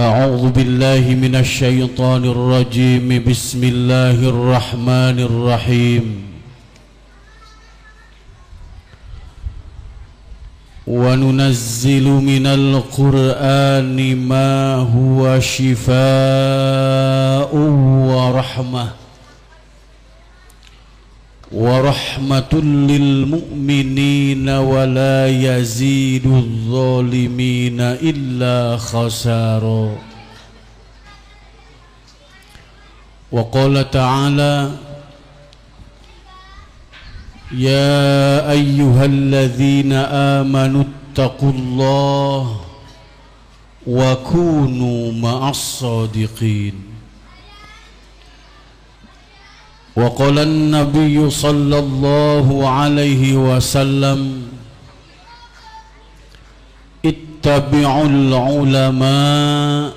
أعوذ بالله من الشيطان الرجيم بسم الله الرحمن الرحيم وننزل من القرآن ما هو شفاء ورحمة للمؤمنين ولا يزيد الظالمين إلا خسارا. وقال تعالى: يا أيها الذين آمنوا اتقوا الله وكونوا مع الصادقين. وقال النبي صلى الله عليه وسلم: اتبعوا العلماء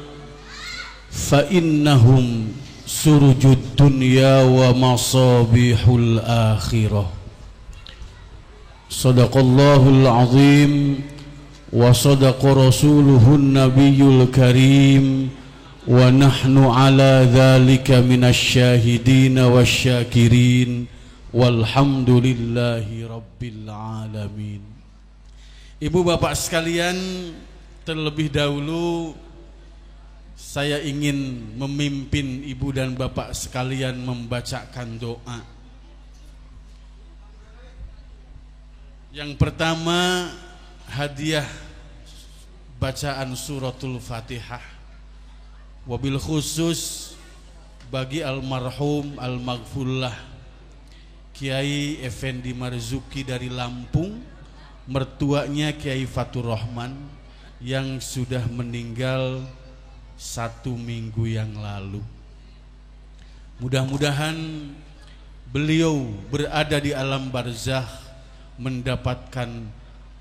فإنهم سرج الدنيا ومصابيح الآخرة. صدق الله العظيم وصدق رسوله النبي الكريم ونحن على ذلك من الشاهدين والشاكرين والحمد لله رب العالمين. Ibu bapak sekalian, terlebih dahulu saya ingin memimpin ibu dan bapak sekalian membacakan doa. Yang pertama, hadiah bacaan suratul Fatihah, wabil khusus bagi almarhum almaghfurlah Kiai Effendi Marzuki dari Lampung, mertuanya Kiai Fatur Rahman yang sudah meninggal 1 minggu yang lalu. Mudah-mudahan beliau berada di alam barzakh mendapatkan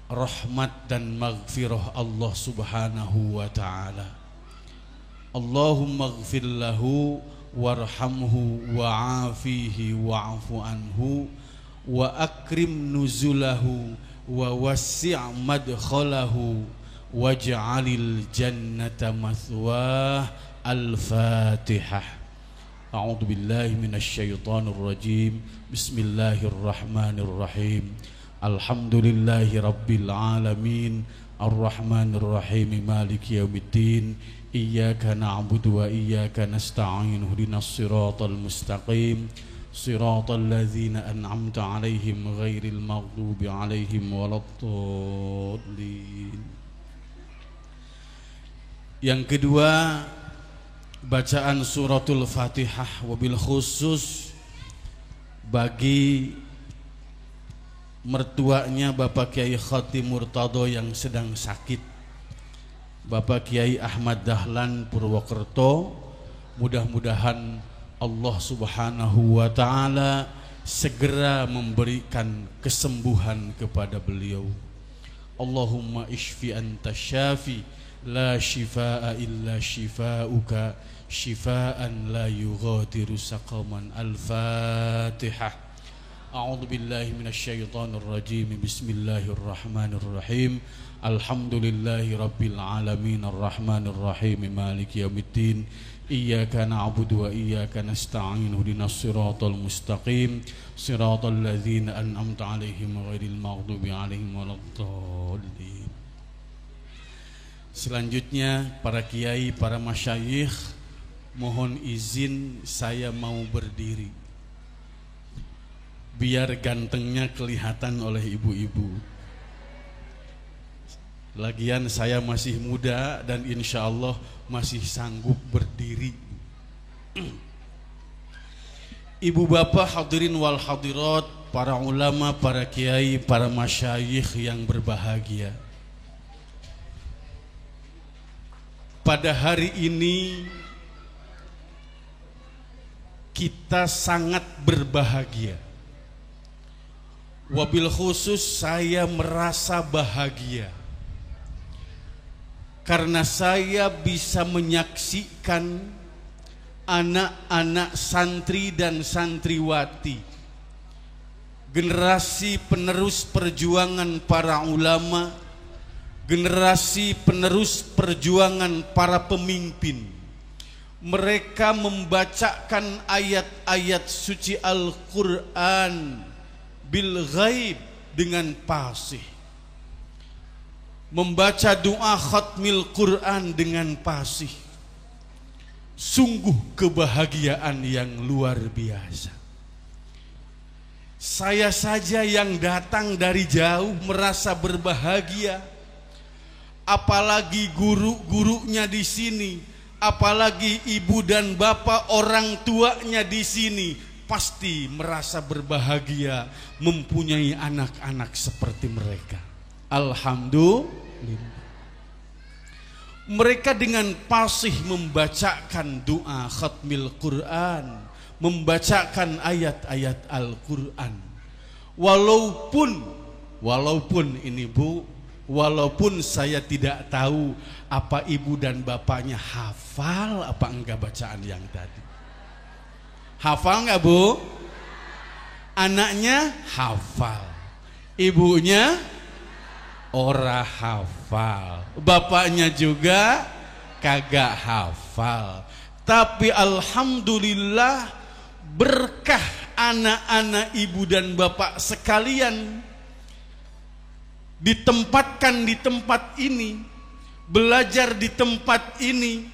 rahmat dan maghfirah Allah Subhanahu wa ta'ala. Allahumma ighfir lahu warhamhu wa'afihi wa'fu anhu wa akrim nuzulahu wa wassi' madkhalahu waj'alil jannata mathwah. Al-Fatihah. A'udzu billahi minasy syaithanir rajim. Bismillahirrahmanirrahim. Alhamdulillahi rabbil alamin. Ar-Rahmanir Rahim. Maliki yaumiddin. Iyyaka na'budu wa iyyaka nasta'in. Ihdinas siratal mustaqim. Siratal ladzina an'amta 'alaihim ghairil maghdubi 'alaihim waladdallin. Yang kedua, bacaan suratul Fatihah wabil khusus bagi mertuanya Bapak Kiai Khatim Murtado yang sedang sakit, Bapak Kiai Ahmad Dahlan Purwokerto. Mudah-mudahan Allah Subhanahu wa ta'ala segera memberikan kesembuhan kepada beliau. Allahumma ishfi anta syafi la shifaa illa shifauka shifaan la yughadiru saqaman. Al-Fatihah. A'udzu billahi minasy syaithanir rajim. Bismillahirrahmanirrahim. Alhamdulillahi rabbil alamin. Arrahmanir rahim. Maliki yaumiddin. Iyyaka na'budu wa iyyaka nasta'in. Ihdinas siratal mustaqim. Siratal ladzina an'amta 'alaihim ghairil maghdubi 'alaihim waladdallin. Selanjutnya para kiai, para masyayikh, mohon izin saya mau berdiri biar gantengnya kelihatan oleh ibu-ibu. Lagian saya masih muda dan insya Allah masih sanggup berdiri. Ibu bapak hadirin wal hadirat, para ulama, para kiai, para masyayikh yang berbahagia, pada hari ini kita sangat berbahagia. Wabil khusus saya merasa bahagia karena saya bisa menyaksikan anak-anak santri dan santriwati, generasi penerus perjuangan para ulama generasi penerus perjuangan para pemimpin. Mereka membacakan ayat-ayat suci Al-Quran bil ghaib dengan fasih, membaca doa khatmil Quran dengan fasih. Sungguh kebahagiaan yang luar biasa. Saya saja yang datang dari jauh merasa berbahagia, apalagi guru-gurunya di sini, apalagi ibu dan bapak orang tuanya di sini, pasti merasa berbahagia mempunyai anak-anak seperti mereka. Alhamdulillah. Mereka dengan fasih membacakan doa khatmil Quran, membacakan ayat-ayat Al-Quran. Walaupun ini Bu, walaupun saya tidak tahu apa ibu dan bapaknya hafal apa enggak bacaan yang tadi. Hafal enggak Bu? Anaknya hafal, ibunya ora hafal, bapaknya juga kagak hafal. Tapi alhamdulillah berkah anak-anak ibu dan bapak sekalian ditempatkan di tempat ini, belajar di tempat ini,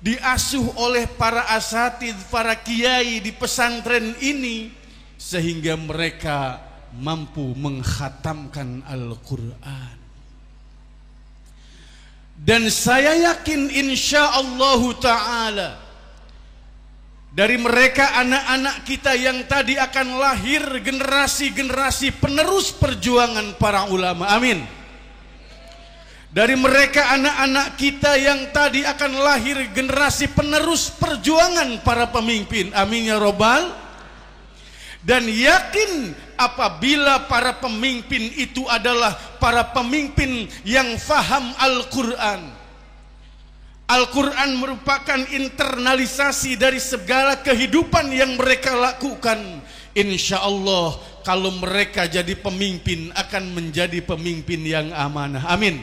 diasuh oleh para asatidz, para kiai di pesantren ini, sehingga mereka mampu mengkhatamkan Al-Quran. Dan saya yakin insyaallah ta'ala dari mereka anak-anak kita yang tadi akan lahir generasi-generasi penerus perjuangan para ulama. Amin. Dari mereka anak-anak kita yang tadi akan lahir generasi penerus perjuangan para pemimpin. Amin ya robbal. Dan yakin apabila para pemimpin itu adalah para pemimpin yang faham Al-Quran. Al-Quran merupakan internalisasi dari segala kehidupan yang mereka lakukan. Insya Allah kalau mereka jadi pemimpin akan menjadi pemimpin yang amanah. Amin.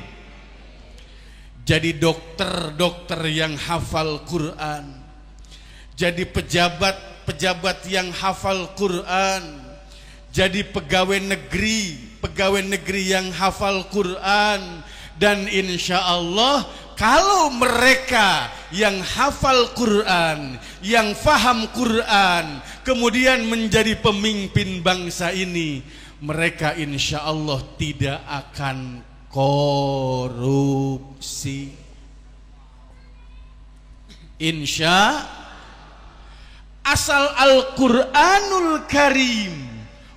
Jadi dokter yang hafal Quran, jadi pejabat yang hafal Quran, jadi pegawai negeri yang hafal Quran. Dan insya Allah kalau mereka yang hafal Quran, yang faham Quran, kemudian menjadi pemimpin bangsa ini, mereka insya Allah tidak akan korupsi. Insya asal Al-Quranul Karim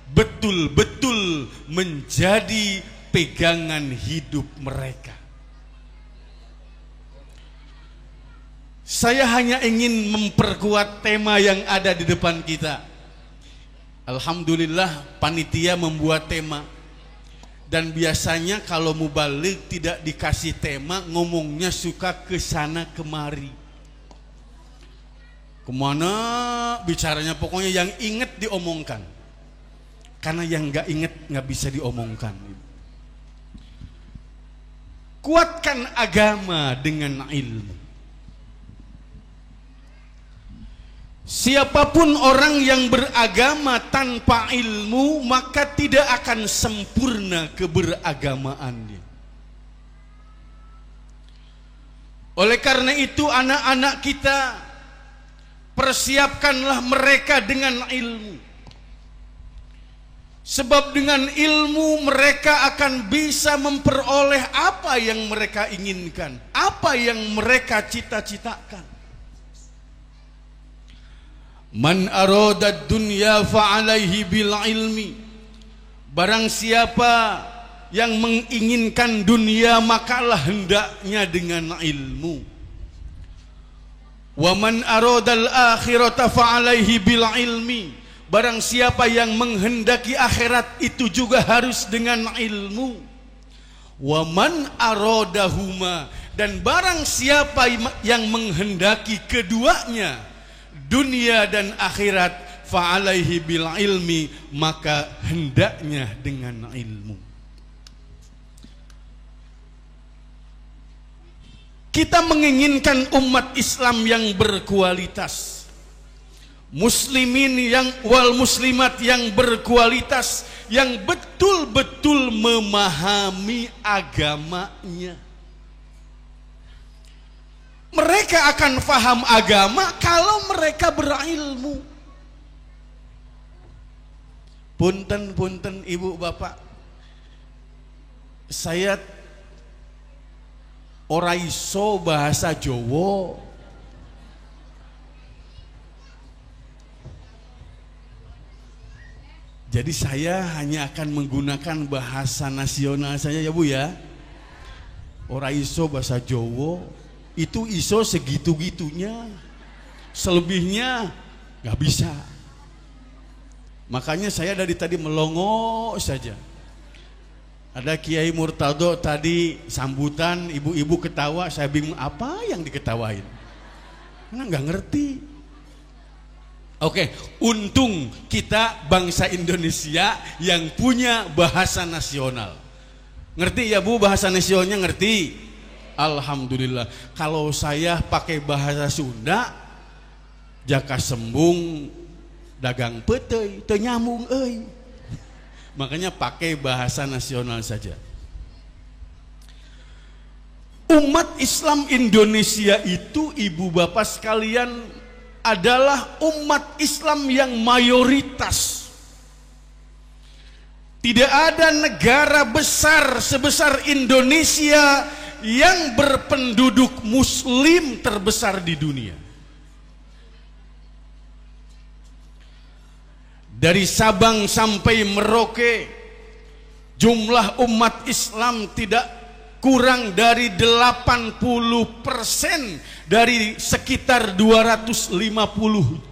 betul-betul menjadi pegangan hidup mereka. Saya hanya ingin memperkuat tema yang ada di depan kita. Alhamdulillah panitia membuat tema. Dan biasanya kalau mubalik tidak dikasih tema, ngomongnya suka kesana kemari. Kemana bicaranya, pokoknya yang inget diomongkan. Karena yang gak inget gak bisa diomongkan. Kuatkan agama dengan ilmu. Siapapun orang yang beragama tanpa ilmu, maka tidak akan sempurna keberagamaannya. Oleh karena itu anak-anak kita, persiapkanlah mereka dengan ilmu. Sebab dengan ilmu mereka akan bisa memperoleh apa yang mereka inginkan, apa yang mereka cita-citakan. Man arada dunya fa'alaihi bil ilmi. Barang siapa yang menginginkan dunia, makalah hendaknya dengan ilmu. Wa man aradal akhirata fa'alaihi bil ilmi. Barang siapa yang menghendaki akhirat, itu juga harus dengan ilmu. Wa man aradahuma. Dan barang siapa yang menghendaki keduanya, dunia dan akhirat, fa'alaihi bil ilmi, maka hendaknya dengan ilmu. Kita menginginkan umat Islam yang berkualitas, muslimin yang wal muslimat yang berkualitas, yang betul-betul memahami agamanya. Mereka akan faham agama kalau mereka berilmu. Punten ibu bapak, saya ora iso bahasa Jawa. Jadi saya hanya akan menggunakan bahasa nasional saja ya Bu ya. Ora iso bahasa Jawa, itu iso segitu-gitunya. Selebihnya nggak bisa. Makanya saya dari tadi melongo saja. Ada Kiai Murtado tadi sambutan, ibu-ibu ketawa, saya bingung apa yang diketawain. Karena nggak ngerti. Oke, untung kita bangsa Indonesia yang punya bahasa nasional. Ngerti ya Bu bahasa nasionalnya, ngerti? Alhamdulillah. Kalau saya pakai bahasa Sunda, jaka sembung dagang petei, teu nyambung euy. Makanya pakai bahasa nasional saja. Umat Islam Indonesia itu, ibu bapak sekalian, adalah umat Islam yang mayoritas. Tidak ada negara besar sebesar Indonesia yang berpenduduk muslim terbesar di dunia. Dari Sabang sampai Merauke, jumlah umat Islam tidak kurang dari 80% dari sekitar 250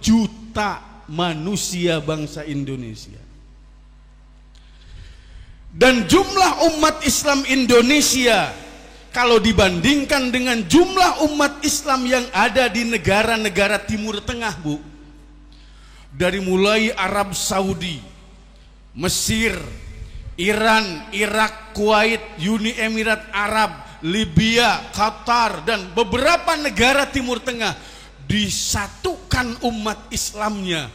juta manusia bangsa Indonesia. Dan jumlah umat Islam Indonesia kalau dibandingkan dengan jumlah umat Islam yang ada di negara-negara Timur Tengah, Bu, dari mulai Arab Saudi, Mesir, Iran, Irak, Kuwait, Uni Emirat Arab, Libya, Qatar, dan beberapa negara Timur Tengah, disatukan umat Islamnya,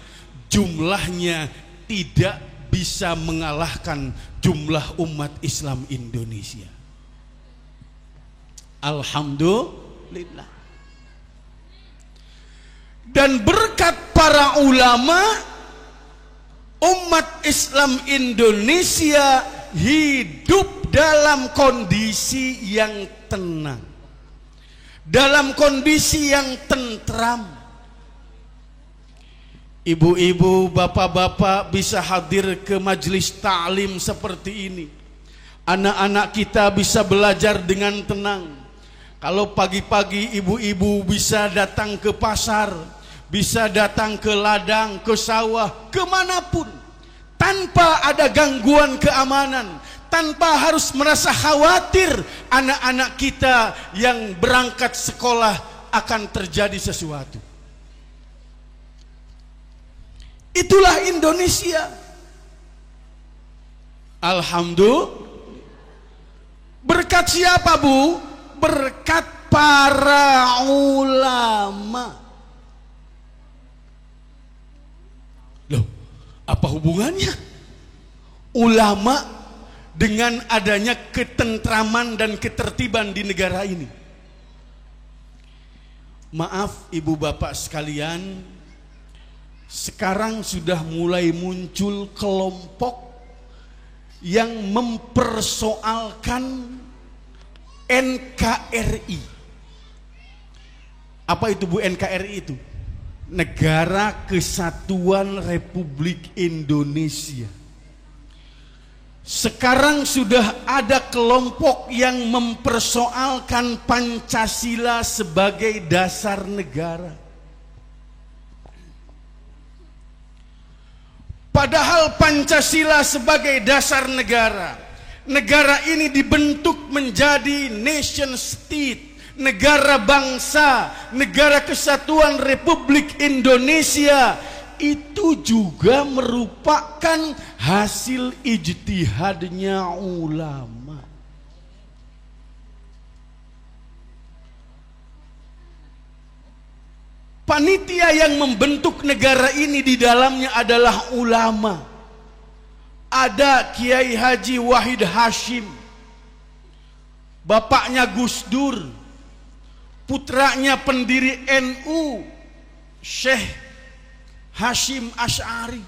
jumlahnya tidak bisa mengalahkan jumlah umat Islam Indonesia. Alhamdulillah. Dan berkat para ulama, umat Islam Indonesia hidup dalam kondisi yang tenang, dalam kondisi yang tentram. Ibu-ibu, bapak-bapak bisa hadir ke majelis ta'lim seperti ini. Anak-anak kita bisa belajar dengan tenang. Kalau pagi-pagi ibu-ibu bisa datang ke pasar, bisa datang ke ladang, ke sawah, kemanapun, tanpa ada gangguan keamanan, tanpa harus merasa khawatir anak-anak kita yang berangkat sekolah akan terjadi sesuatu. Itulah Indonesia. Alhamdulillah. Berkat siapa, Bu? Berkat para ulama. Loh, apa hubungannya ulama dengan adanya ketentraman dan ketertiban di negara ini? Maaf ibu bapak sekalian, sekarang sudah mulai muncul kelompok yang mempersoalkan NKRI. Apa itu Bu NKRI itu? Negara Kesatuan Republik Indonesia. Sekarang sudah ada kelompok yang mempersoalkan Pancasila sebagai dasar negara. Padahal Pancasila sebagai dasar negara, negara ini dibentuk menjadi nation state, negara bangsa, negara kesatuan Republik Indonesia. Itu juga merupakan hasil ijtihadnya ulama. Panitia yang membentuk negara ini di dalamnya adalah ulama. Ada Kiai Haji Wahid Hashim, bapaknya Gus Dur, putranya pendiri NU Syekh Hashim Asy'ari.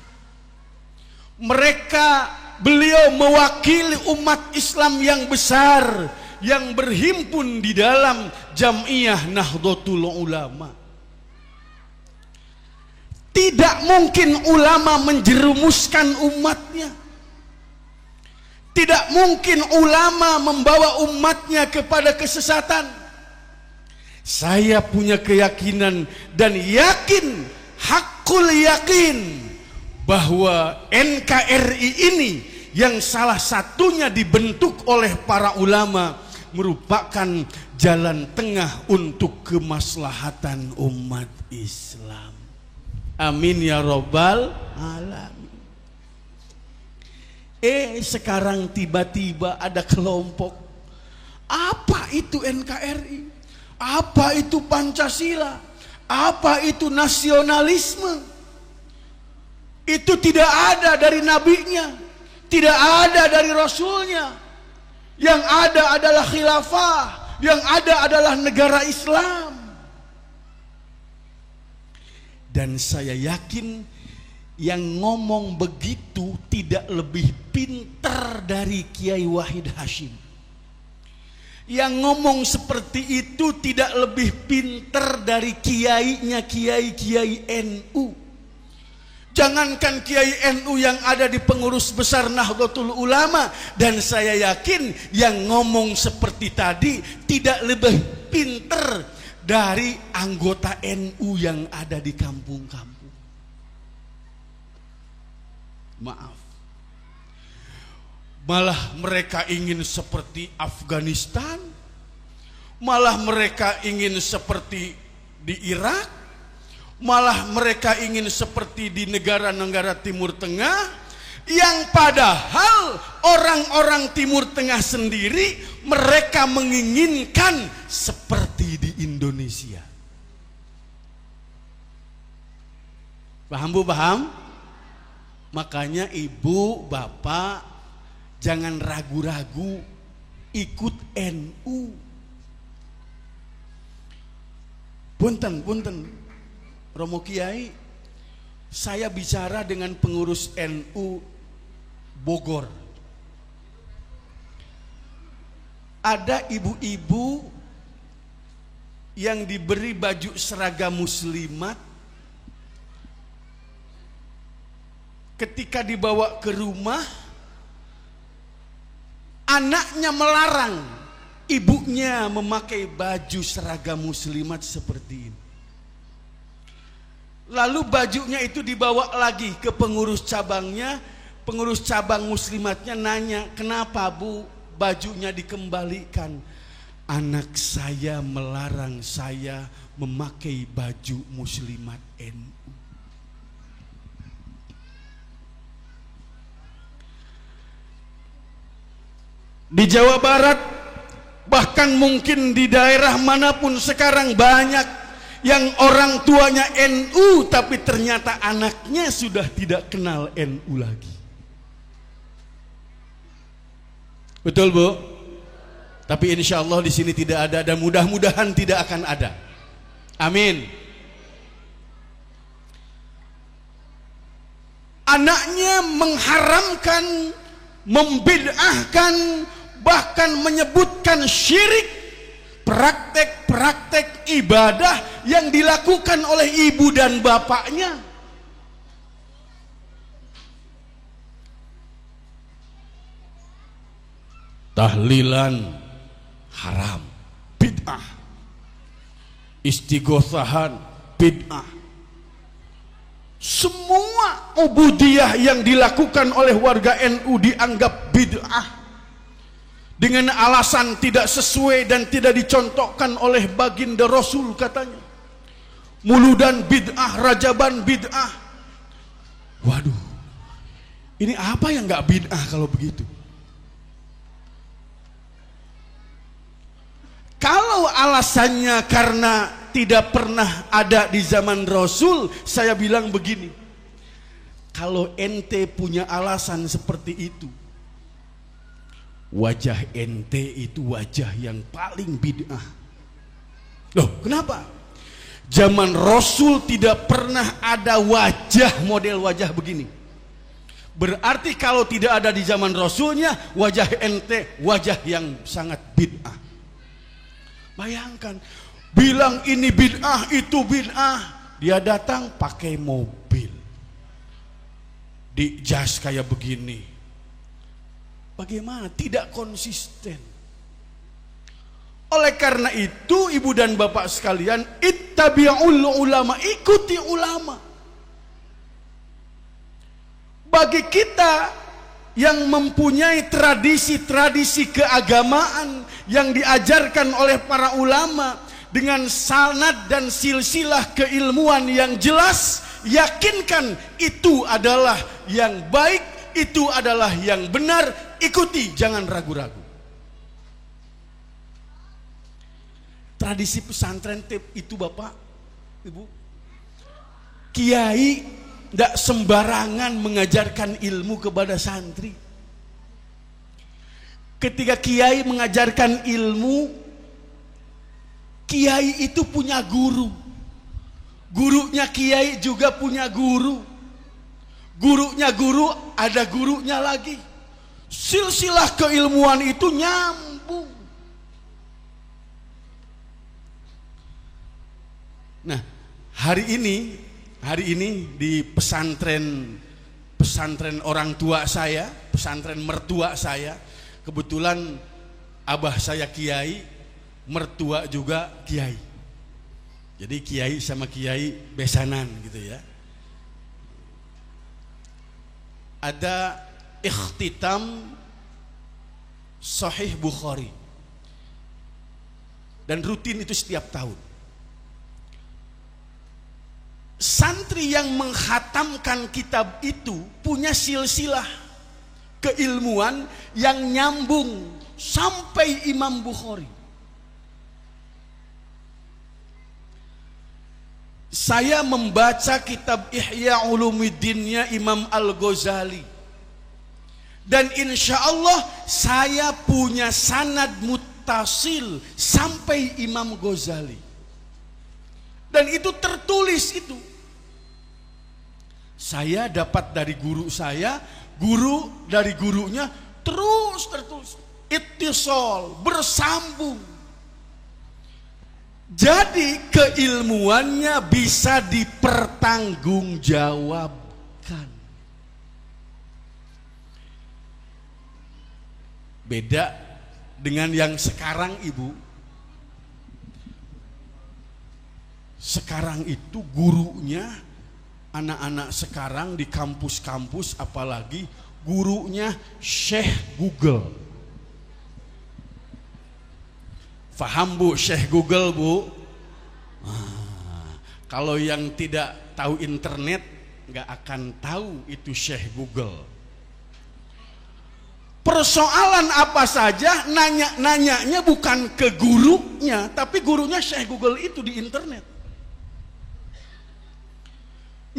Beliau mewakili umat Islam yang besar yang berhimpun di dalam Jam'iyah Nahdlatul Ulama. Tidak mungkin ulama menjerumuskan umatnya. Tidak mungkin ulama membawa umatnya kepada kesesatan. Saya punya keyakinan dan yakin, hakul yakin, bahwa NKRI ini yang salah satunya dibentuk oleh para ulama merupakan jalan tengah untuk kemaslahatan umat Islam. Amin ya Rabbal Alamin. Sekarang tiba-tiba ada kelompok. Apa itu NKRI? Apa itu Pancasila? Apa itu nasionalisme? Itu tidak ada dari nabinya, tidak ada dari rasulnya. Yang ada adalah khilafah, yang ada adalah negara Islam. Dan saya yakin yang ngomong begitu tidak lebih pintar dari Kiai Wahid Hashim. Yang ngomong seperti itu tidak lebih pintar dari kiainya kiai-kiai NU. Jangankan Kiai NU yang ada di pengurus besar Nahdlatul Ulama, dan saya yakin yang ngomong seperti tadi tidak lebih pinter dari anggota NU yang ada di kampung-kampung. Maaf. Malah mereka ingin seperti Afghanistan, malah mereka ingin seperti di Irak, malah mereka ingin seperti di negara-negara Timur Tengah, yang padahal orang-orang Timur Tengah sendiri mereka menginginkan seperti di Indonesia. Paham Bu, paham? Makanya ibu, bapak jangan ragu-ragu ikut NU. Punten Romo Kiai, saya bicara dengan pengurus NU Bogor. Ada ibu-ibu yang diberi baju seragam muslimat, ketika dibawa ke rumah, anaknya melarang ibunya memakai baju seragam muslimat seperti ini. Lalu bajunya itu dibawa lagi ke pengurus cabangnya. Pengurus cabang muslimatnya nanya, kenapa Bu bajunya dikembalikan? Anak saya melarang saya memakai baju muslimat NU. Di Jawa Barat, bahkan mungkin di daerah manapun sekarang banyak yang orang tuanya NU tapi ternyata anaknya sudah tidak kenal NU lagi. Betul Bu? Tapi insya Allah di sini tidak ada, dan mudah-mudahan tidak akan ada. Amin. Anaknya mengharamkan, membid'ahkan, bahkan menyebutkan syirik, praktek-praktek ibadah yang dilakukan oleh ibu dan bapaknya. Tahlilan haram, bid'ah. Istighosahan, bid'ah. Semua ubudiyah yang dilakukan oleh warga NU dianggap bid'ah, dengan alasan tidak sesuai dan tidak dicontohkan oleh baginda Rasul katanya. Muludan bid'ah, rajaban bid'ah. Waduh, ini apa yang gak bid'ah kalau begitu? Kalau alasannya karena tidak pernah ada di zaman Rasul, saya bilang begini, kalau ente punya alasan seperti itu, wajah ente itu wajah yang paling bid'ah. Loh, kenapa? Zaman Rasul tidak pernah ada wajah model wajah begini. Berarti kalau tidak ada di zaman Rasulnya, wajah ente wajah yang sangat bid'ah. Bayangkan, bilang ini bid'ah, itu bid'ah. Dia datang pakai mobil, di jas kayak begini. Bagaimana? Tidak konsisten. Oleh karena itu, ibu dan bapak sekalian, ittabi'ul ulama, ikuti ulama. Bagi kita yang mempunyai tradisi-tradisi keagamaan yang diajarkan oleh para ulama dengan sanad dan silsilah keilmuan yang jelas, yakinkan itu adalah yang baik, itu adalah yang benar, ikuti, jangan ragu-ragu. Tradisi pesantren itu Bapak, Ibu, kiai tidak sembarangan mengajarkan ilmu kepada santri. Ketika kiai mengajarkan ilmu, kiai itu punya guru. Gurunya kiai juga punya guru. Gurunya guru ada gurunya lagi. Silsilah keilmuan itu nyambung. Nah, hari ini di pesantren orang tua saya, pesantren mertua saya, kebetulan abah saya kiai, mertua juga kiai. Jadi kiai sama kiai besanan gitu ya. Ada ikhtitam Sahih Bukhari. Dan rutin itu setiap tahun. Santri yang menghatamkan kitab itu punya silsilah keilmuan yang nyambung sampai Imam Bukhari. Saya membaca kitab Ihya Ulumuddinnya Imam Al-Ghazali, dan insya Allah saya punya sanad muttasil sampai Imam Ghazali, dan itu tertulis itu. Saya dapat dari guru saya, guru dari gurunya, terus tertulis, ittisal, bersambung. Jadi keilmuannya bisa dipertanggungjawabkan. Beda dengan yang sekarang, Ibu. Sekarang itu gurunya, anak-anak sekarang di kampus-kampus apalagi, gurunya Syekh Google. Faham Bu, Syekh Google Bu? Kalau yang tidak tahu internet nggak akan tahu itu Syekh Google. Persoalan apa saja nanyanya bukan ke gurunya, tapi gurunya Syekh Google itu di internet.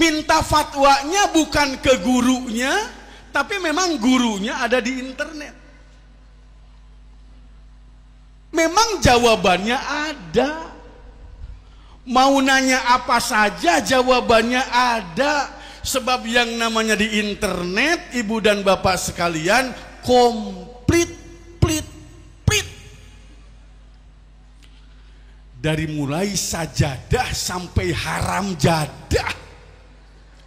Minta fatwanya bukan ke gurunya, tapi memang gurunya ada di internet. Memang jawabannya ada. Mau nanya apa saja jawabannya ada. Sebab yang namanya di internet, Ibu dan Bapak sekalian, komplit. Dari mulai sajadah sampai haram jadah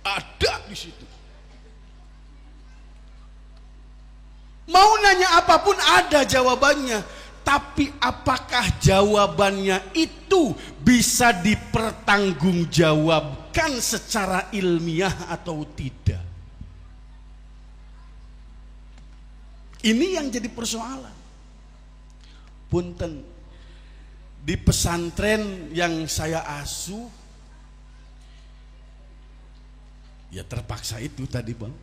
ada di situ. Mau nanya apapun ada jawabannya, tapi apakah jawabannya itu bisa dipertanggungjawabkan secara ilmiah atau tidak? Ini yang jadi persoalan. Punten, di pesantren yang saya asuh, ya terpaksa itu tadi Bang.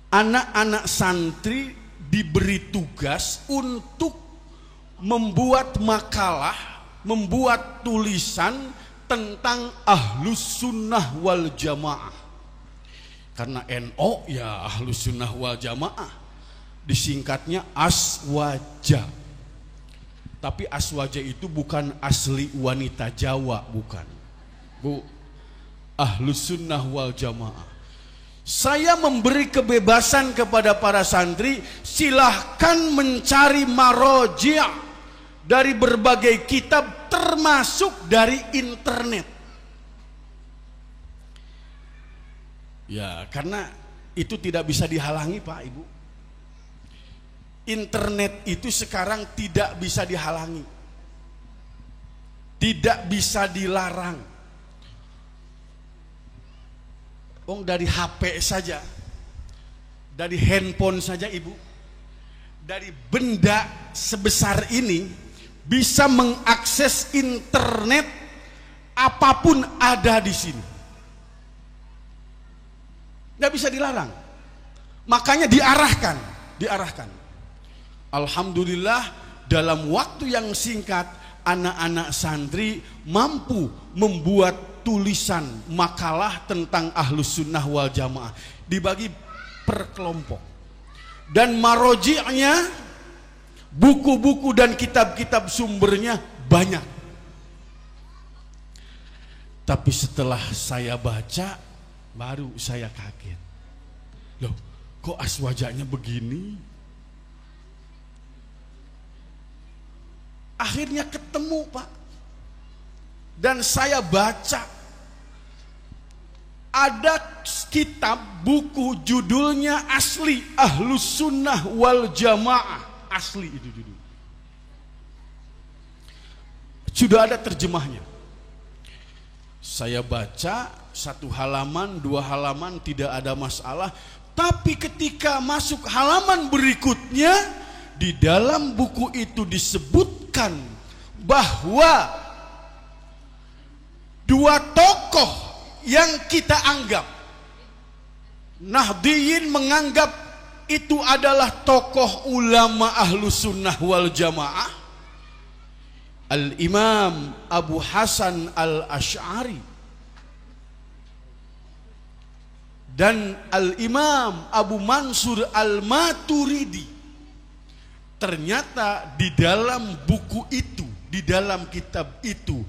Anak-anak santri diberi tugas untuk membuat makalah, membuat tulisan tentang Ahlus Sunnah wal Jamaah. Karena NO ya Ahlus Sunnah wal Jamaah, disingkatnya Aswaja. Tapi Aswaja itu bukan asli wanita Jawa, bukan, Bu. Ahlus Sunnah wal Jamaah. Saya memberi kebebasan kepada para santri, silahkan mencari maroji' dari berbagai kitab, termasuk dari internet. Ya, karena itu tidak bisa dihalangi, Pak, Ibu. Internet itu sekarang tidak bisa dihalangi, tidak bisa dilarang. Dari HP saja, dari handphone saja, Ibu, dari benda sebesar ini bisa mengakses internet, apapun ada di sini. Nggak bisa dilarang. Makanya diarahkan. Alhamdulillah, dalam waktu yang singkat anak-anak santri mampu membuat tulisan makalah tentang Ahlus Sunnah wal Jamaah, dibagi per kelompok, dan maroji'nya, buku-buku dan kitab-kitab sumbernya banyak. Tapi setelah saya baca, baru saya kaget. Loh, kok aswajanya begini? Akhirnya ketemu, Pak, dan saya baca. Ada kitab buku judulnya asli Ahlus Sunnah wal Jamaah, asli itu judul. Sudah ada terjemahnya. Saya baca 1 halaman, 2 halaman tidak ada masalah. Tapi ketika masuk halaman berikutnya, di dalam buku itu disebutkan bahwa 2 tokoh yang kita anggap, Nahdiyin menganggap itu adalah tokoh ulama Ahlus Sunnah wal Jamaah, Al-Imam Abu Hasan Al-Asy'ari dan Al-Imam Abu Mansur Al-Maturidi. Ternyata di dalam buku itu, di dalam kitab itu,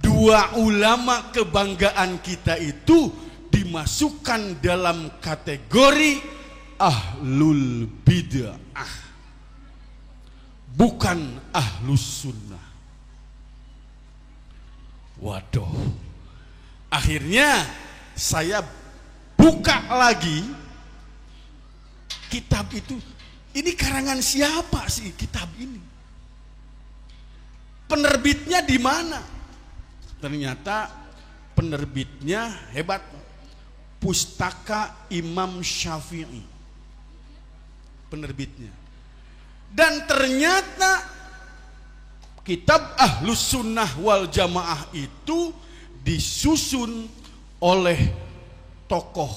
2 ulama kebanggaan kita itu dimasukkan dalam kategori Ahlul Bid'ah, bukan Ahlus Sunnah. Waduh, akhirnya saya buka lagi kitab itu. Ini karangan siapa sih kitab ini? Penerbitnya di mana? Ternyata penerbitnya hebat, Pustaka Imam Syafi'i penerbitnya. Dan ternyata kitab Ahlus Sunnah wal Jamaah itu disusun oleh tokoh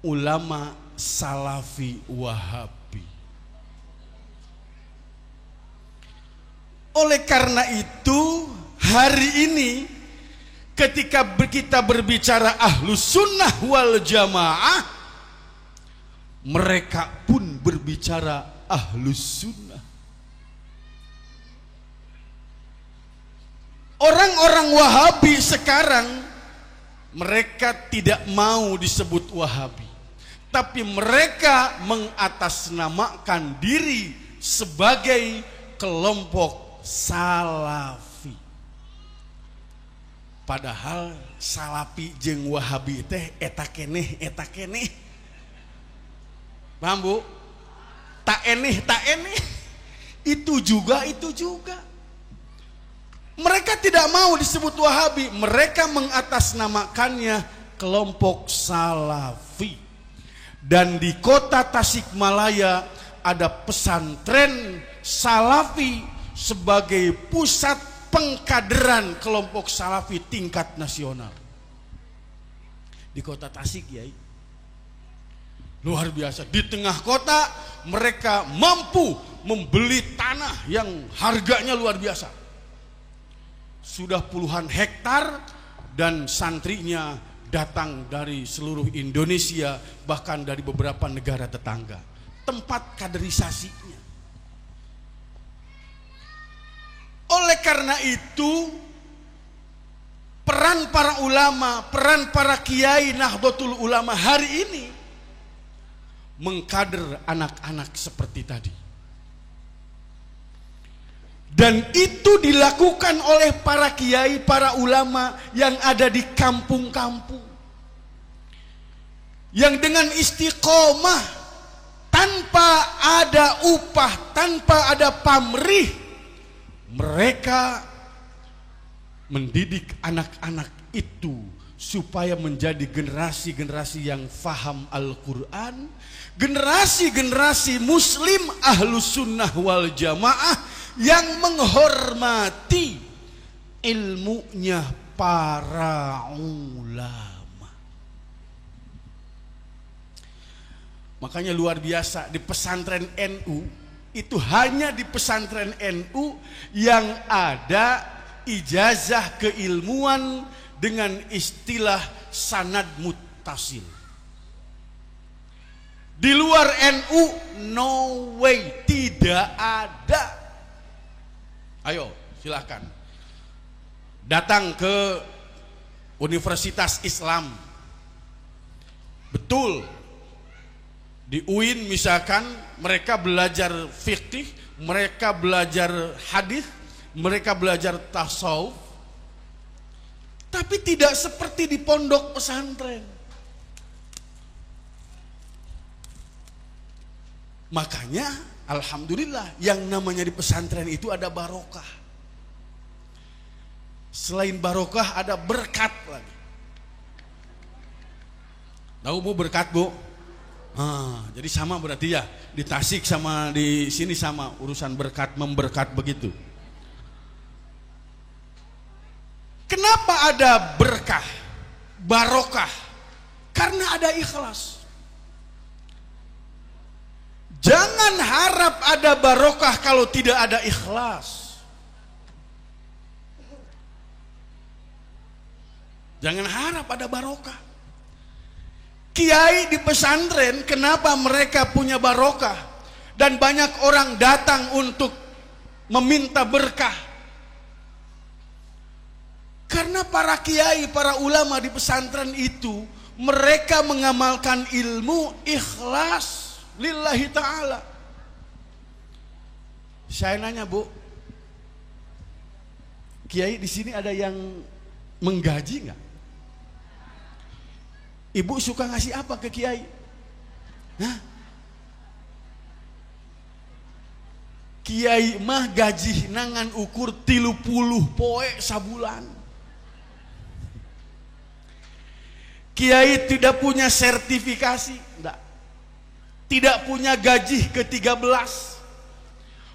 ulama Salafi Wahabi. Oleh karena itu, hari ini ketika kita berbicara Ahlus Sunnah wal Jamaah, mereka pun berbicara Ahlus Sunnah. Orang-orang Wahabi sekarang, mereka tidak mau disebut Wahabi, tapi mereka mengatasnamakan diri sebagai kelompok Salafi. Padahal Salafi jeung Wahabi teh eta keneh. Paham, Bu? Tak eneh. Itu juga. Mereka tidak mau disebut Wahabi, mereka mengatasnamakannya kelompok Salafi. Dan di kota Tasikmalaya ada pesantren Salafi sebagai pusat pengkaderan kelompok Salafi tingkat nasional. Di kota Tasik, ya, luar biasa. Di tengah kota mereka mampu membeli tanah yang harganya luar biasa. Sudah puluhan hektar dan santrinya datang dari seluruh Indonesia, bahkan dari beberapa negara tetangga. Tempat kaderisasinya. Oleh karena itu, peran para ulama, peran para kiai Nahdlatul Ulama hari ini mengkader anak-anak seperti tadi. Dan itu dilakukan oleh para kiai, para ulama yang ada di kampung-kampung. Yang dengan istiqomah, tanpa ada upah, tanpa ada pamrih, mereka mendidik anak-anak itu supaya menjadi generasi-generasi yang faham Al-Quran, generasi-generasi muslim ahlus sunnah wal jamaah yang menghormati ilmunya para ulama. Makanya luar biasa, di pesantren NU itu, hanya di pesantren NU yang ada ijazah keilmuan dengan istilah sanad muttasil. Di luar NU no way, tidak ada. Ayo silahkan datang ke Universitas Islam. Betul, di UIN misalkan mereka belajar fikih, mereka belajar hadis, mereka belajar tasawuf, tapi tidak seperti di pondok pesantren. Makanya alhamdulillah yang namanya di pesantren itu ada barokah. Selain barokah ada berkat lagi. Tahu Bu berkat Bu? Jadi sama berarti ya, di Tasik sama di sini sama, urusan berkat memberkat begitu. Kenapa ada berkah, barokah? Karena ada ikhlas. Jangan harap ada barokah kalau tidak ada ikhlas. Jangan harap ada barokah. Kiai di pesantren, kenapa mereka punya barokah dan banyak orang datang untuk meminta berkah? Karena para kiai, para ulama di pesantren itu, mereka mengamalkan ilmu ikhlas lillahi ta'ala. Saya nanya Bu, kiai di sini ada yang menggaji nggak? Ibu suka ngasih apa ke kiai? Hah? Kiai mah gaji nangan ukur 30 poe sabulan. Kiai tidak punya sertifikasi, enggak. Tidak punya gaji ke-13.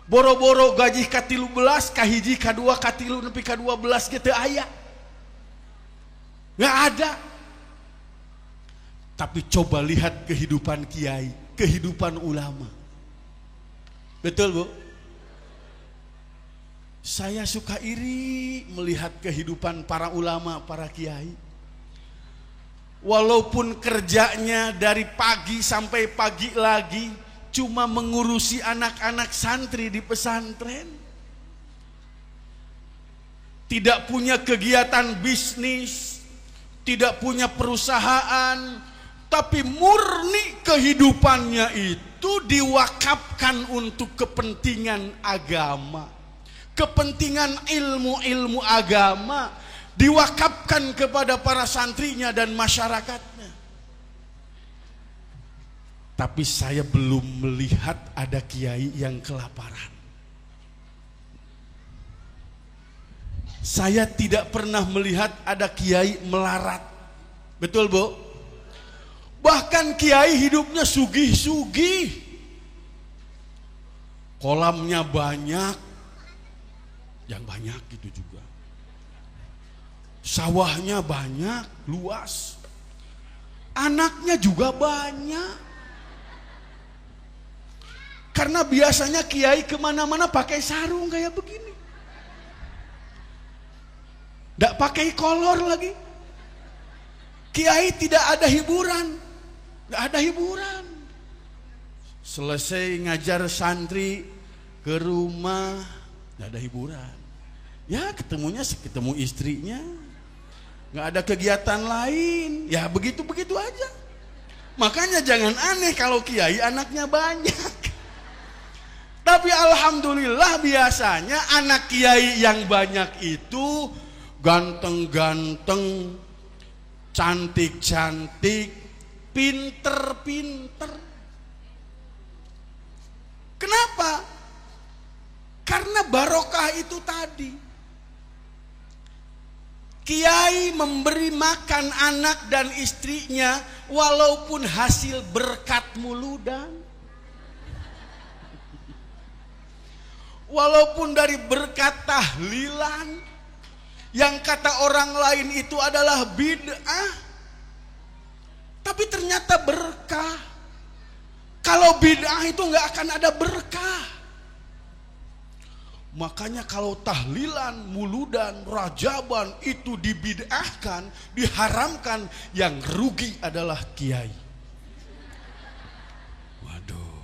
Boro-boro gaji ke-13, kahiji, kedua, katilu, nepi ke-12 gitu aya. Nggak ada. Tapi coba lihat kehidupan kiai, kehidupan ulama. Betul Bu? Saya suka iri melihat kehidupan para ulama, para kiai. Walaupun kerjanya dari pagi sampai pagi lagi cuma mengurusi anak-anak santri di pesantren. Tidak punya kegiatan bisnis, tidak punya perusahaan, tapi murni kehidupannya itu diwakafkan untuk kepentingan agama, kepentingan ilmu-ilmu agama, diwakafkan kepada para santrinya dan masyarakatnya. Tapi saya belum melihat ada kiai yang kelaparan. Saya tidak pernah melihat ada kiai melarat. Betul Bu? Bahkan kiai hidupnya sugih-sugih. Kolamnya banyak. Yang banyak gitu juga. Sawahnya banyak, luas. Anaknya juga banyak. Karena biasanya kiai kemana-mana pakai sarung kayak begini. Tidak pakai kolor lagi. Kiai tidak ada hiburan. Tidak ada hiburan. Selesai ngajar santri ke rumah, tidak ada hiburan. Ya ketemu istrinya. Nggak ada kegiatan lain. Ya begitu-begitu aja. Makanya jangan aneh kalau kiai anaknya banyak. Tapi alhamdulillah biasanya anak kiai yang banyak itu ganteng-ganteng, cantik-cantik, pinter-pinter. Kenapa? Karena barokah itu tadi. Kiai memberi makan anak dan istrinya walaupun hasil berkat muludan. Walaupun dari berkat tahlilan yang kata orang lain itu adalah bid'ah, tapi ternyata berkah. Kalau bid'ah itu nggak akan ada berkah. Makanya kalau tahlilan, muludan, rajaban itu dibid'ahkan, diharamkan, yang rugi adalah kiai. Waduh,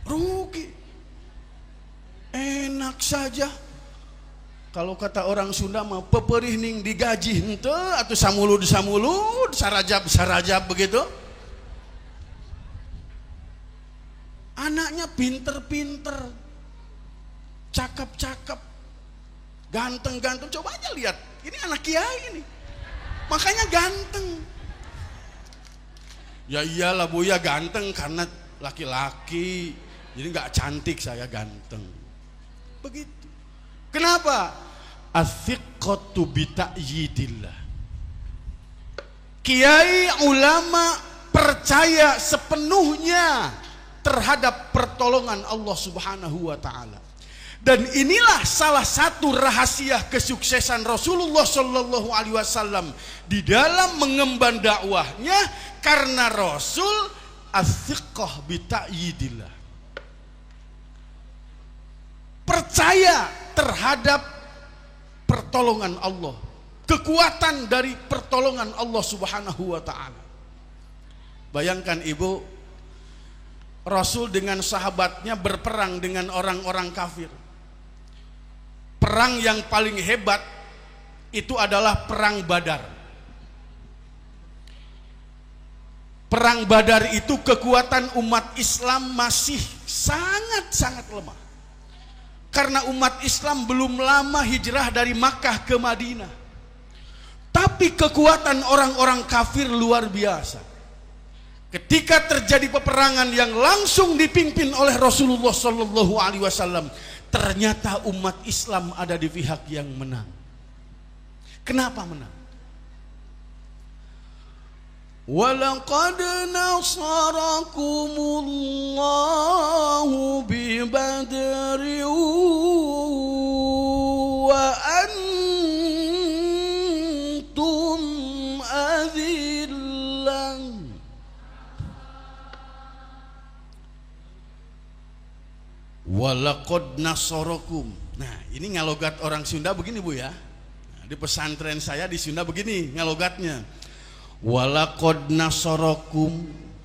rugi. Enak saja. Kalau kata orang Sunda mah peperih ning digaji henteu atuh samulud sarajab begitu. Anaknya pinter-pinter, cakep-cakep, ganteng-ganteng. Coba aja lihat, ini anak kiai ini, makanya ganteng. Ya iyalah Bu ya ganteng karena laki-laki, jadi nggak cantik saya ganteng. Begitu. Kenapa? Athiqatu bita'yidillah. Kiai ulama percaya sepenuhnya terhadap pertolongan Allah Subhanahu wa taala. Dan inilah salah satu rahasia kesuksesan Rasulullah Shallallahu alaihi wasallam di dalam mengemban dakwahnya, karena Rasul athiqah bita'yidillah. Percaya terhadap pertolongan Allah, kekuatan dari pertolongan Allah Subhanahu wa taala. Bayangkan Ibu, Rasul dengan sahabatnya berperang dengan orang-orang kafir. Perang yang paling hebat itu adalah perang Badar. Perang Badar itu kekuatan umat Islam masih sangat-sangat lemah. Karena umat Islam belum lama hijrah dari Makkah ke Madinah. Tapi kekuatan orang-orang kafir luar biasa. Ketika terjadi peperangan yang langsung dipimpin oleh Rasulullah Shallallahu alaihi wasallam, ternyata umat Islam ada di pihak yang menang. Kenapa menang? Walaqad nasarakumullahu bi Badri wa antum adillan. Walaqad nasarakum. Nah, ini ngalogat orang Sunda begini Bu ya. Nah, di pesantren saya di Sunda begini ngalogatnya. Walaqad nasarakum,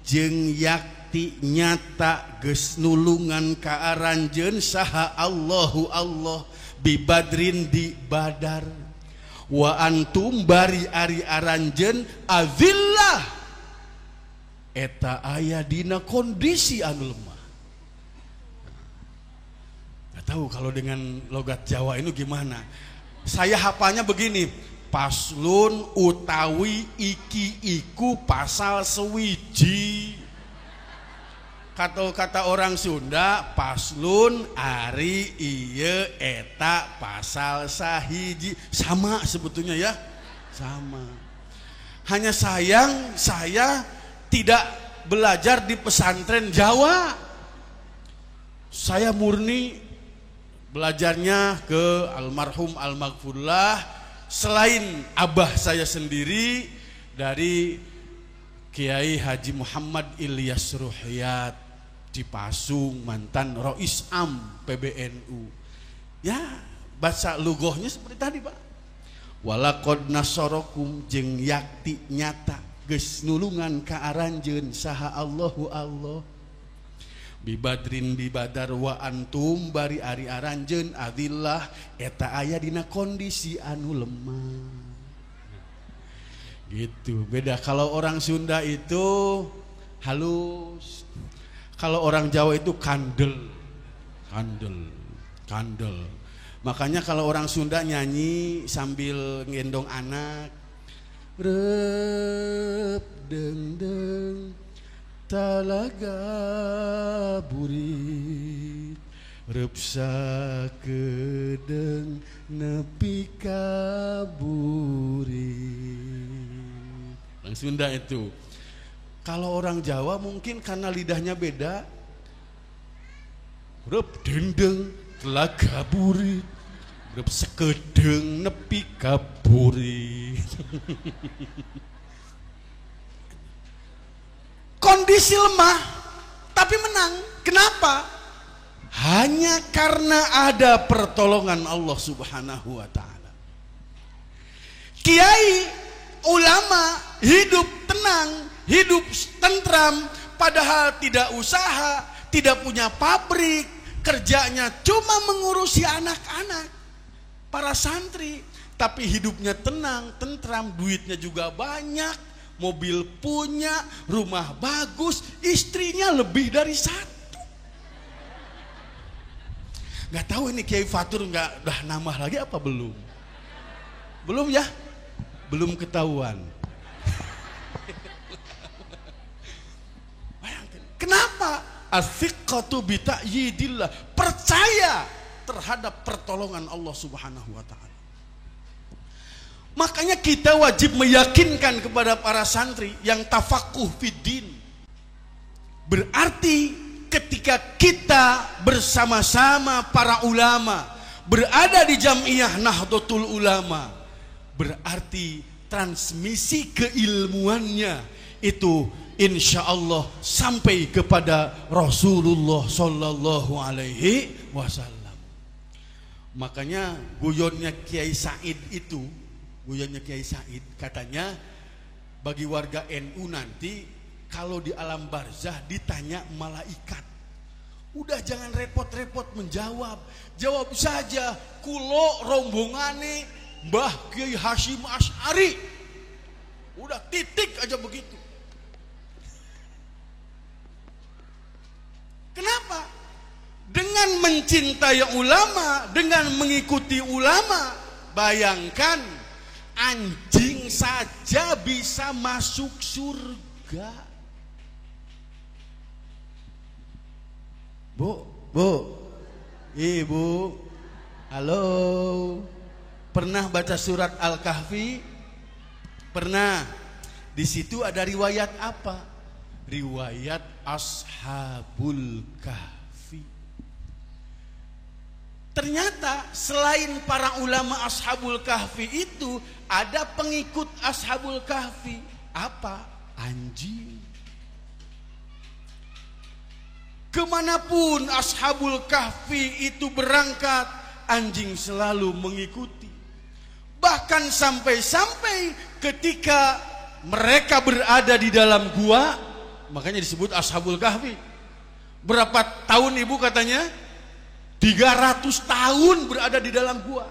jeung yakti nyata geus nulungan ka aranjeun saha Allahu Allah bi Badrin di Badar. Wa antum bari ari aranjeun azillah, eta aya dina kondisi anu lemah. Nggak tahu kalau dengan logat Jawa ini gimana. Saya hafalnya begini. Paslun utawi iki iku pasal sewiji. Kata orang Sunda, paslun ari ieu eta pasal sahiji. Sama sebetulnya ya, sama. Hanya sayang saya tidak belajar di pesantren Jawa. Saya murni belajarnya ke almarhum al-maghfurlah, selain abah saya sendiri dari Kiai Haji Muhammad Ilyas Ruhyat. Cipasung, mantan Rois Am PBNU. Ya, baca lugohnya seperti tadi, Pak. Walaqad nasarakum jeung yakti nyata geus nulungan ka aranjeun saha Allahu Allah. Bibadrin bibadar wa antum bari ari aranjeun adillah eta aya dina kondisi anu lemah. Gitu. Beda kalau orang Sunda itu halus. Kalau orang Jawa itu kandel. Makanya kalau orang Sunda nyanyi sambil ngendong anak, rep deng deng talaga burit, rep sakedeung nepi ka burit. Orang Sunda itu. Kalau orang Jawa mungkin karena lidahnya beda, rep dendeng telaga burit, rep sekedeng nepi ka burit. Kondisi lemah tapi menang. Kenapa? Hanya karena ada pertolongan Allah Subhanahu wa taala. Kiai, ulama hidup tenang, hidup tentram, padahal tidak usaha, tidak punya pabrik, kerjanya cuma mengurusi anak-anak, para santri, tapi hidupnya tenang, tentram, duitnya juga banyak, mobil punya, rumah bagus, istrinya lebih dari satu. Gak tahu ini Kiai Fatur gak udah nambah lagi apa belum? Belum ya? Belum ketahuan. Kenapa? As-siqatu bi ta'yidillah, percaya terhadap pertolongan Allah Subhanahu wa taala. Makanya kita wajib meyakinkan kepada para santri yang tafakuh fiddin. Berarti ketika kita bersama-sama para ulama berada di Jam'iyah Nahdlatul Ulama, berarti transmisi keilmuannya itu insya Allah sampai kepada Rasulullah Sallallahu Alaihi Wasallam. Makanya guyonnya Kiai Said itu, guyonnya Kiai Said katanya bagi warga NU nanti kalau di alam barzah ditanya malaikat, udah jangan repot-repot menjawab, jawab saja kulo rombongane Mbah Kiai Hasyim Asy'ari, udah titik aja begitu. Kenapa? Dengan mencintai ulama, dengan mengikuti ulama, bayangkan anjing saja bisa masuk surga. Bu, ibu, halo, pernah baca surat Al-Kahfi? Pernah. Di situ ada riwayat apa? Riwayat Ashabul Kahfi. Ternyata selain para ulama Ashabul Kahfi itu ada pengikut Ashabul Kahfi. Apa? Anjing. Kemanapun Ashabul Kahfi itu berangkat, anjing selalu mengikuti. Bahkan sampai-sampai ketika mereka berada di dalam gua, makanya disebut Ashabul Kahfi. Berapa tahun ibu katanya? 300 tahun berada di dalam gua.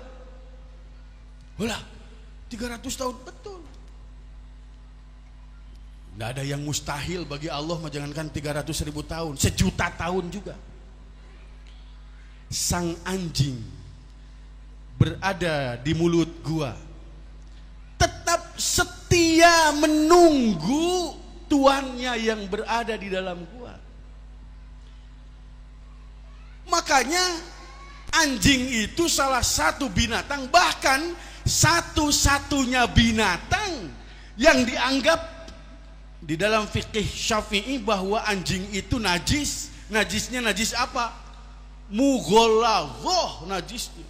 Ulah, 300 tahun betul. Tidak ada yang mustahil bagi Allah, jangankan 300.000 tahun, 1.000.000 tahun juga. Sang anjing berada di mulut gua, tetap setia menunggu tuannya yang berada di dalam gua. Makanya anjing itu salah satu binatang, bahkan satu-satunya binatang yang dianggap di dalam fikih Syafi'i bahwa anjing itu najis. Najisnya najis apa? Mughalladhah najisnya.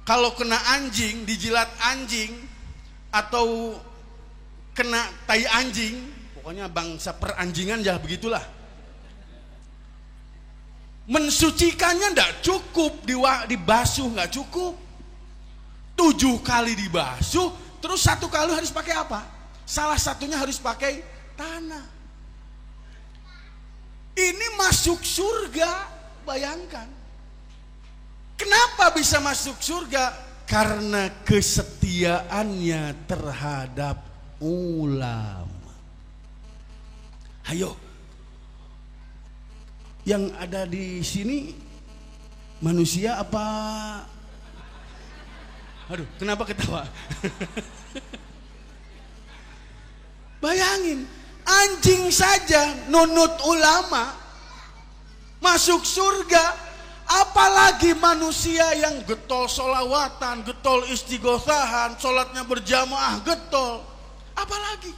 Kalau kena anjing, dijilat anjing atau kena tai anjing, pokoknya bangsa peranjingan ya begitulah. Mensucikannya tidak cukup, dibasuh nggak cukup. 7 kali dibasuh, terus 1 kali harus pakai apa? Salah satunya harus pakai tanah. Ini masuk surga, bayangkan. Kenapa bisa masuk surga? Karena kesetiaannya terhadap ulama. Ayo, yang ada di sini manusia apa? Aduh, kenapa ketawa? Bayangin, anjing saja nunut ulama masuk surga, apalagi manusia yang getol solawatan, getol istighosahan, sholatnya berjamaah, getol, apalagi.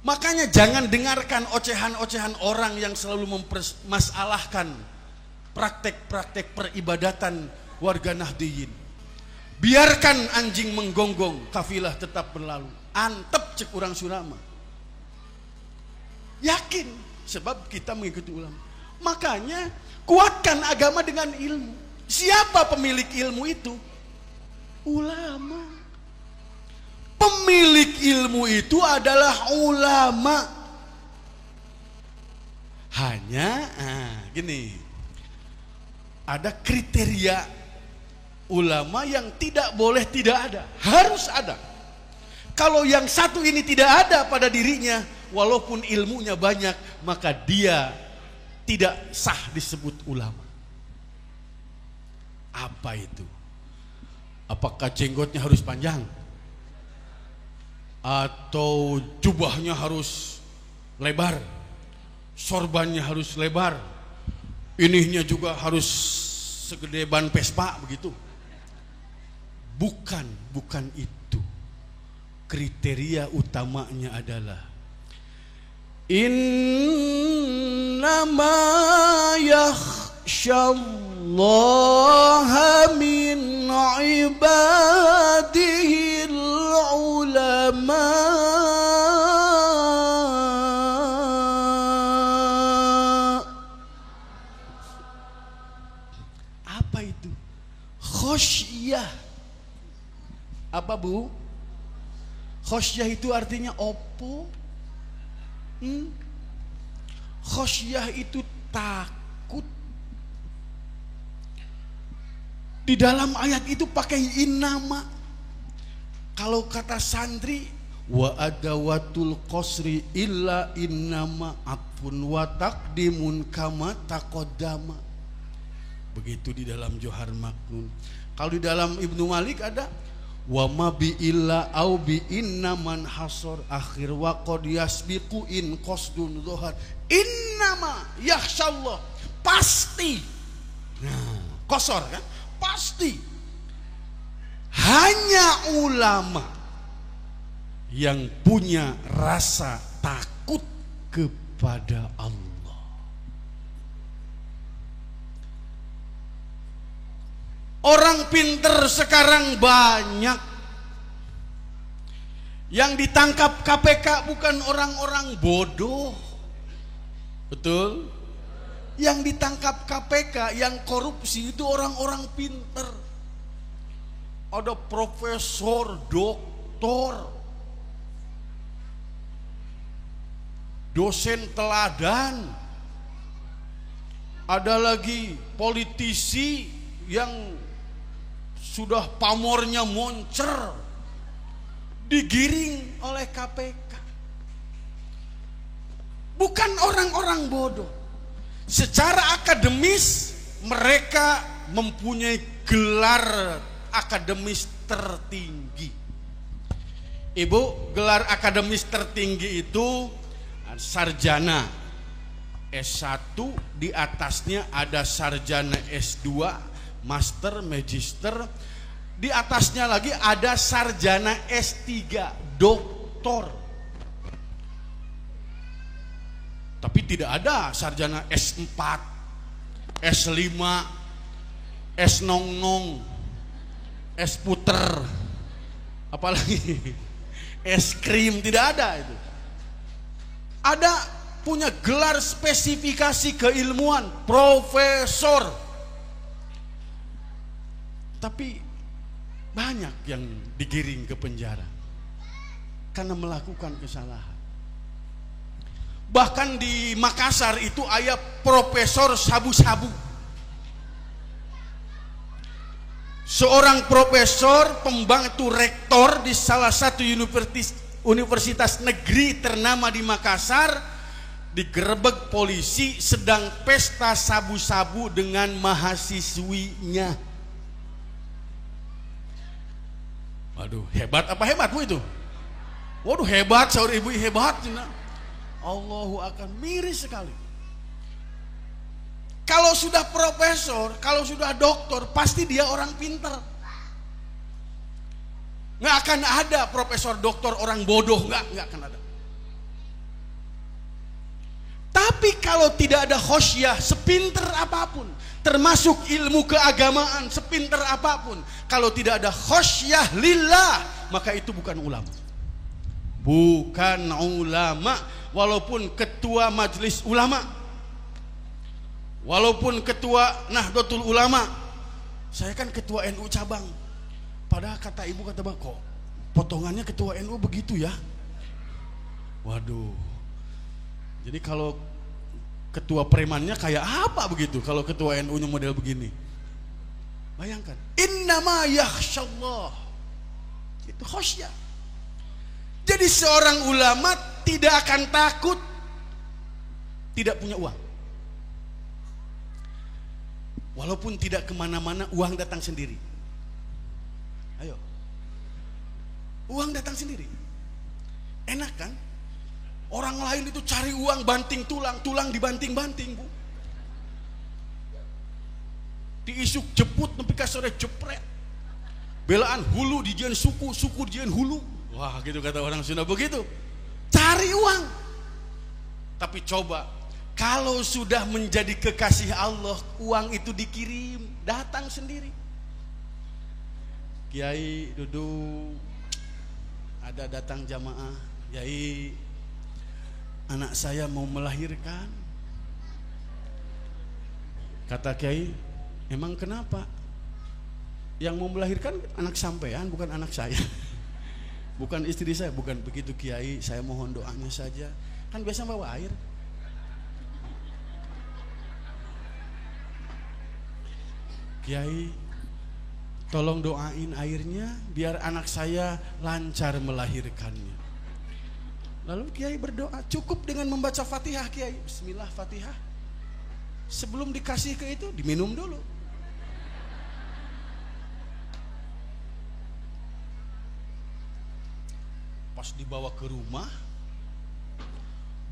Makanya jangan dengarkan ocehan-ocehan orang yang selalu mempermasalahkan praktek-praktek peribadatan warga Nahdiyin. Biarkan anjing menggonggong, kafilah tetap berlalu. Antep cek urang Surama. Yakin, sebab kita mengikuti ulama. Makanya kuatkan agama dengan ilmu. Siapa pemilik ilmu itu? Ulama. Pemilik ilmu itu adalah ulama. Hanya gini, ada kriteria ulama yang tidak boleh tidak ada, harus ada. Kalau yang satu ini tidak ada pada dirinya, walaupun ilmunya banyak, maka dia tidak sah disebut ulama. Apa itu? Apakah jenggotnya harus panjang? Atau jubahnya harus lebar, sorbannya harus lebar, ininya juga harus segede ban Vespa begitu? Bukan itu. Kriteria utamanya adalah innama yakhshallaha min ibadihil ulama. Apa itu? Khosyah. Apa Bu? Khosyah itu artinya opo? Khosyah itu takut. Di dalam ayat itu pakai innama. Kalau kata santri, wa adawatul qasri illa innama atfun wa taqdimun kama taqaddama. Begitu di dalam Johar Maknun. Kalau di dalam Ibnu Malik ada wa ma bi illa au bi innaman hasor akhir wa qad yasbiqu in qasdun zuhar. Innama yakhsyallah, pasti. Nah, qasar kan? Pasti. Hanya ulama yang punya rasa takut kepada Allah. Orang pinter sekarang banyak. Yang ditangkap KPK bukan orang-orang bodoh. Betul? Yang ditangkap KPK, yang korupsi itu orang-orang pinter. Ada profesor, doktor, dosen teladan. Ada lagi politisi yang sudah pamornya moncer, digiring oleh KPK. Bukan orang-orang bodoh. Secara akademis mereka mempunyai gelar akademis tertinggi. Ibu, gelar akademis tertinggi itu sarjana S1, di atasnya ada sarjana S2, master, magister, di atasnya lagi ada sarjana S3, doktor. Tapi tidak ada sarjana S4, S5, S nong-nong, S puter, apalagi es krim, tidak ada itu. Ada punya gelar spesifikasi keilmuan, profesor. Tapi banyak yang digiring ke penjara karena melakukan kesalahan. Bahkan di Makassar itu ada profesor sabu-sabu. Seorang profesor pembantu rektor di salah satu universitas negeri ternama di Makassar digerebek polisi sedang pesta sabu-sabu dengan mahasiswinya. Waduh, hebat apa hebat Bu itu? Waduh, hebat, saudara ibu, hebat. Allahu akbar, miris sekali. Kalau sudah profesor, kalau sudah doktor, pasti dia orang pintar. Nggak akan ada profesor doktor orang bodoh, nggak akan ada. Tapi kalau tidak ada khosyah, sepinter apapun, termasuk ilmu keagamaan, sepinter apapun, kalau tidak ada khosyah lillah, maka itu bukan ulama. Bukan ulama, walaupun ketua majelis ulama, walaupun ketua Nahdlatul Ulama. Saya kan ketua NU cabang. Padahal kata ibu, kata bang, kok potongannya ketua NU begitu ya? Waduh. Jadi kalau ketua premannya kayak apa begitu? Kalau ketua NU-nya model begini. Bayangkan. Innama yakhsyallah. Itu khosyah. Jadi seorang ulama tidak akan takut tidak punya uang. Walaupun tidak kemana-mana, uang datang sendiri. Ayo, uang datang sendiri. Enak kan? Orang lain itu cari uang banting tulang, tulang dibanting-banting Bu. Diisuk jeput, nepi ka sore jepret. Belaan hulu dijian suku, suku dijian hulu. Wah, gitu kata orang Sunda begitu. Cari uang. Tapi coba, kalau sudah menjadi kekasih Allah, uang itu dikirim, datang sendiri. Kiai duduk, ada datang jamaah, Kiai, anak saya mau melahirkan. Kata Kiai, emang kenapa? Yang mau melahirkan anak sampean, bukan anak saya. Bukan istri saya, bukan begitu Kiai, saya mohon doanya saja. Kan biasa bawa air. Kiai, tolong doain airnya biar anak saya lancar melahirkannya. Lalu Kiai berdoa, cukup dengan membaca Fatihah Kiai. Bismillah Fatihah. Sebelum dikasih ke itu, diminum dulu. Pas dibawa ke rumah,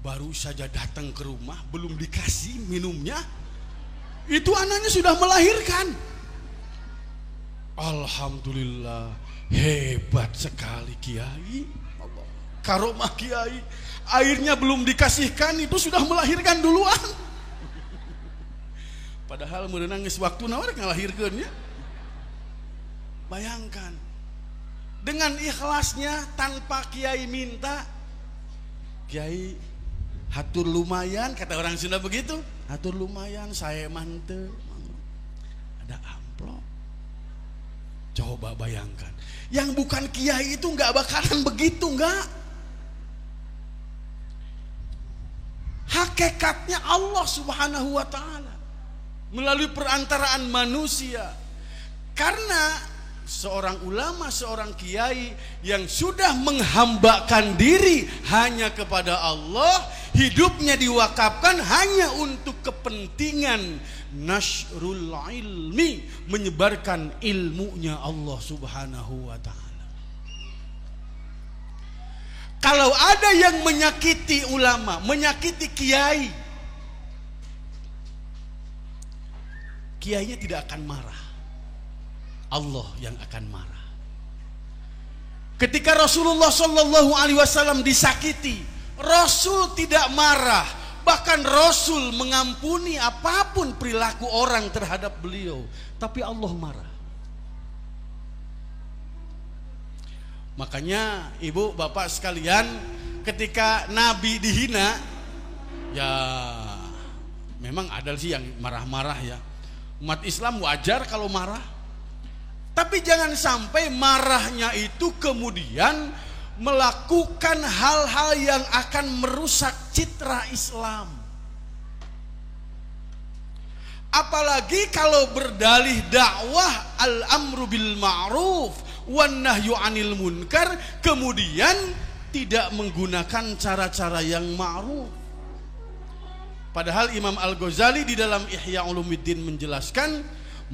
baru saja datang ke rumah, belum dikasih minumnya, itu anaknya sudah melahirkan. Alhamdulillah, hebat sekali Kiai. Karomah Kiai, airnya belum dikasihkan itu sudah melahirkan duluan. Padahal merenangis waktu nawar ngalahirkeunnya. Bayangkan, dengan ikhlasnya tanpa Kiai minta, Kiai hatur lumayan, kata orang Sunda begitu. Hatur lumayan, saya mantep. Ada amplop. Coba bayangkan, yang bukan Kiai itu nggak bakalan begitu, nggak. Hakikatnya Allah Subhanahu wa Ta'ala melalui perantaraan manusia. Karena seorang ulama, seorang kiai yang sudah menghambakan diri hanya kepada Allah, hidupnya diwakafkan hanya untuk kepentingan nasrul ilmi, menyebarkan ilmunya Allah Subhanahu wa Ta'ala. Kalau ada yang menyakiti ulama, menyakiti kiai, kiainya tidak akan marah, Allah yang akan marah. Ketika Rasulullah Shallallahu Alaihi Wasallam disakiti, Rasul tidak marah, bahkan Rasul mengampuni apapun perilaku orang terhadap beliau, tapi Allah marah. Makanya ibu bapak sekalian, ketika Nabi dihina, Ya memang ada sih yang marah-marah ya. Umat Islam wajar kalau marah. Tapi jangan sampai marahnya itu kemudian melakukan hal-hal yang akan merusak citra Islam. Apalagi kalau berdalih dakwah al-amru bil ma'ruf wan nahyu 'anil munkar, kemudian tidak menggunakan cara-cara yang ma'ruf. Padahal Imam Al-Ghazali di dalam Ihya Ulumuddin menjelaskan,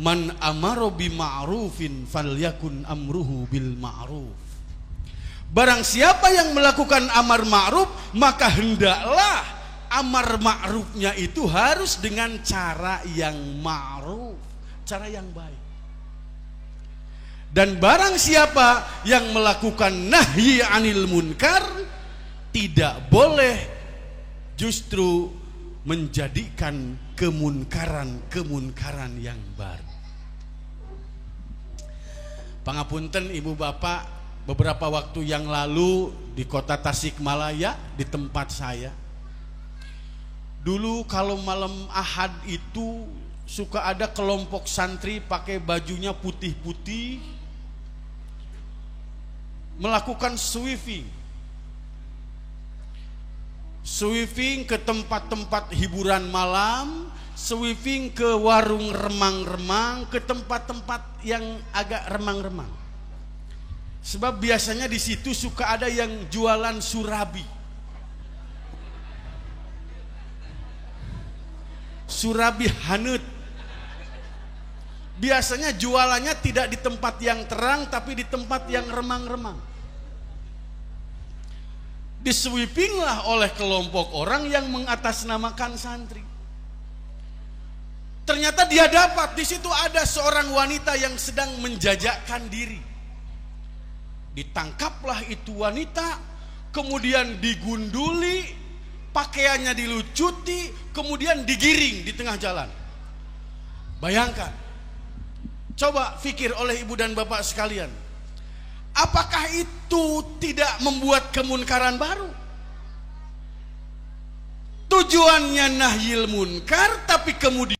man amaro bi ma'rufin falyakun amruhu bil ma'ruf. Barang siapa yang melakukan amar ma'ruf, maka hendaklah amar ma'rufnya itu harus dengan cara yang ma'ruf, cara yang baik. Dan barang siapa yang melakukan nahyi anil munkar, tidak boleh justru menjadikan kemunkaran yang baru. Pangapunten ibu bapak, beberapa waktu yang lalu di kota Tasikmalaya, di tempat saya, dulu kalau malam Ahad itu suka ada kelompok santri pakai bajunya putih-putih melakukan sweeping ke tempat-tempat hiburan malam, sweeping ke warung remang-remang, ke tempat-tempat yang agak remang-remang. Sebab biasanya di situ suka ada yang jualan surabi. Surabi hanut. Biasanya jualannya tidak di tempat yang terang, tapi di tempat yang remang-remang. Disweepinglah oleh kelompok orang yang mengatasnamakan santri. Ternyata dia dapat di situ ada seorang wanita yang sedang menjajakkan diri. Ditangkaplah itu wanita, kemudian digunduli, pakaiannya dilucuti, kemudian digiring di tengah jalan. Bayangkan, coba fikir oleh ibu dan bapak sekalian, apakah itu tidak membuat kemunkaran baru? Tujuannya nahyil munkar, tapi kemudian